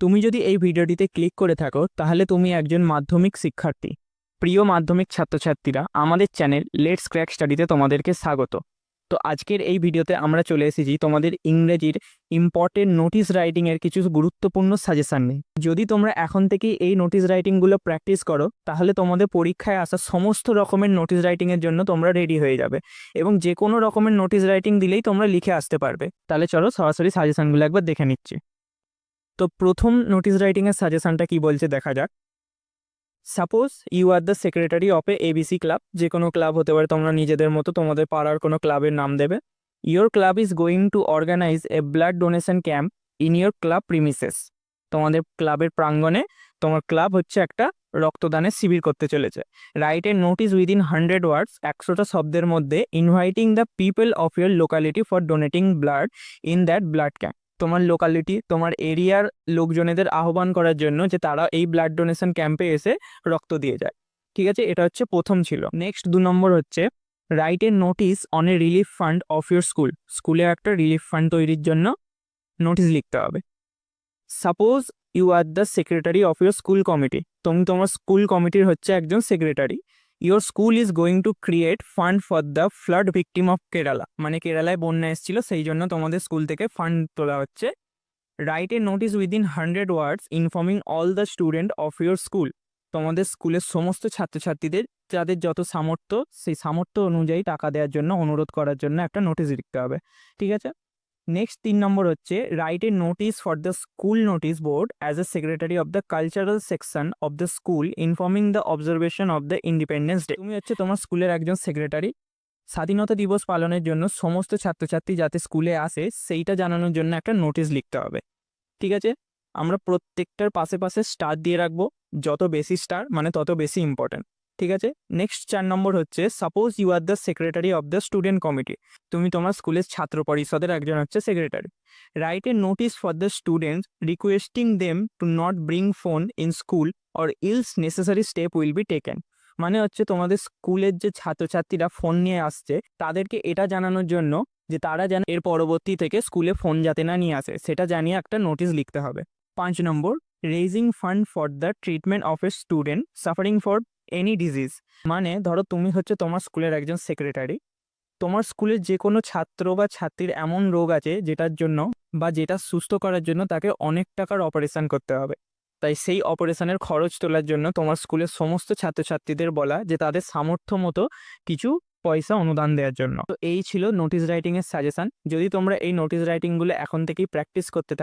তুমি যদি এই ভিডিওটিতে ক্লিক করে থাকো তাহলে তুমি একজন মাধ্যমিক শিক্ষার্থী। প্রিয় মাধ্যমিক ছাত্রছাত্রীরা, আমাদের চ্যানেল লেটস ক্র্যাক স্টাডিতে তোমাদেরকে স্বাগত। তো আজকের এই ভিডিওতে আমরা চলে এসেছি তোমাদের ইংরেজির ইম্পর্টেন্ট নোটিশ রাইটিংয়ের কিছু গুরুত্বপূর্ণ সাজেশান নিয়ে। যদি তোমরা এখন থেকেই এই নোটিশ রাইটিংগুলো প্র্যাকটিস করো তাহলে তোমাদের পরীক্ষায় আসা সমস্ত রকমের নোটিশ রাইটিংয়ের জন্য তোমরা রেডি হয়ে যাবে এবং যে কোনো রকমের নোটিশ রাইটিং দিলেই তোমরা লিখে আসতে পারবে। তাহলে চলো সরাসরি সাজেশানগুলো একবার দেখে নিচ্ছি। তো প্রথম নোটিশ রাইটিংয়ের সাজেশনটা কি বলছে দেখা যাক। Suppose you are the secretary of ABC club. যে কোনো ক্লাব হতে পারে, তোমরা নিজেদের মতো তোমাদের পাড়ার কোনো ক্লাবের নাম দেবে। Your club is going to organise a blood donation camp in your club premises. তোমাদের ক্লাবের প্রাঙ্গণে তোমার ক্লাব হচ্ছে একটা রক্তদানের শিবির করতে চলেছে। রাইট এ নোটিস উইদিন 100 ওয়ার্ডস, 100টা শব্দের মধ্যে, inviting the people of your locality for donating blood in that blood camp. তোমার লোকালিটি, তোমার এরিয়ার লোকজনেদের আহ্বান করার জন্য যে তারা এই ব্লাড ডোনেশন ক্যাম্পে এসে রক্ত দিয়ে যায়। ঠিক আছে, এটা হচ্ছে প্রথম ছিল। নেক্সট 2 নম্বর হচ্ছে write a notice on a relief fund of your school. স্কুলে একটা রিলিফ ফান্ড তৈরির জন্য নোটিস লিখতে হবে। Suppose you are the secretary of your school committee. তুমি তোমার স্কুল কমিটির হচ্ছে একজন secretary. Your school is going to create fund for the flood victim of Kerala. মানে কেরালায় বন্যা এসেছিল, সেই জন্য তোমাদের স্কুল থেকে ফান্ড তোলা হচ্ছে। Write a notice within 100 words informing all the student of your school. তোমাদের স্কুলের সমস্ত ছাত্রছাত্রীদের যাদের যত সামর্থ্য, সেই সামর্থ্য অনুযায়ী টাকা দেওয়ার জন্য অনুরোধ করার জন্য একটা নোটিশ লিখতে হবে। ঠিক আছে। নেক্সট 3 নম্বর হচ্ছে write a notice for the school notice board as a secretary of the cultural section of the school informing the observation of the independence day. তুমি হচ্ছে তোমার স্কুলের একজন সেক্রেটারি। স্বাধীনতা দিবস পালনের জন্য সমস্ত ছাত্রছাত্রী যাতে স্কুলে আসে সেইটা জানানোর জন্য একটা নোটিশ লিখতে হবে। ঠিক আছে, আমরা প্রত্যেকটার পাশে পাশে স্টার দিয়ে রাখবো। যত বেশি স্টার মানে তত বেশি ইম্পর্টেন্ট। ঠিক আছে। নেক্সট 4 নম্বর হচ্ছে suppose you are the secretary of the student committee. তুমি তোমার স্কুলের ছাত্র পরিষদের একজন হচ্ছে secretary. Write a notice for the students requesting them to not bring phone in school or else necessary step will be taken. মানে হচ্ছে তোমাদের স্কুলের যে ছাত্রছাত্রীরা ফোন নিয়ে আসছে তাদেরকে এটা জানানোর জন্য যে তারা যেন এর পরবর্তী থেকে স্কুলে ফোন যাতে না নিয়ে আসে সেটা জানিয়ে একটা নোটিশ লিখতে হবে। 5 number raising fund for the treatment of a student suffering for any disease. মানে ধরো তুমি হচ্ছে তোমার স্কুলের একজন সেক্রেটারি। তোমার স্কুলের যে কোনো ছাত্র বা ছাত্রীর এমন রোগ আছে যেটার জন্য বা যেটা সুস্থ করার জন্য তাকে অনেক টাকার অপারেশন করতে হবে। তাই সেই অপারেশনের খরচ তোলার জন্য তোমার স্কুলের সমস্ত ছাত্রছাত্রীদের বলা যে তাদের সামর্থ্য মতো কিছু পয়সা অনুদান দেওয়ার জন্য। তো এই ছিল নোটিশ রাইটিংয়ের সাজেশন। যদি তোমরা এই নোটিশ রাইটিংগুলো এখন থেকেই প্র্যাকটিস করতে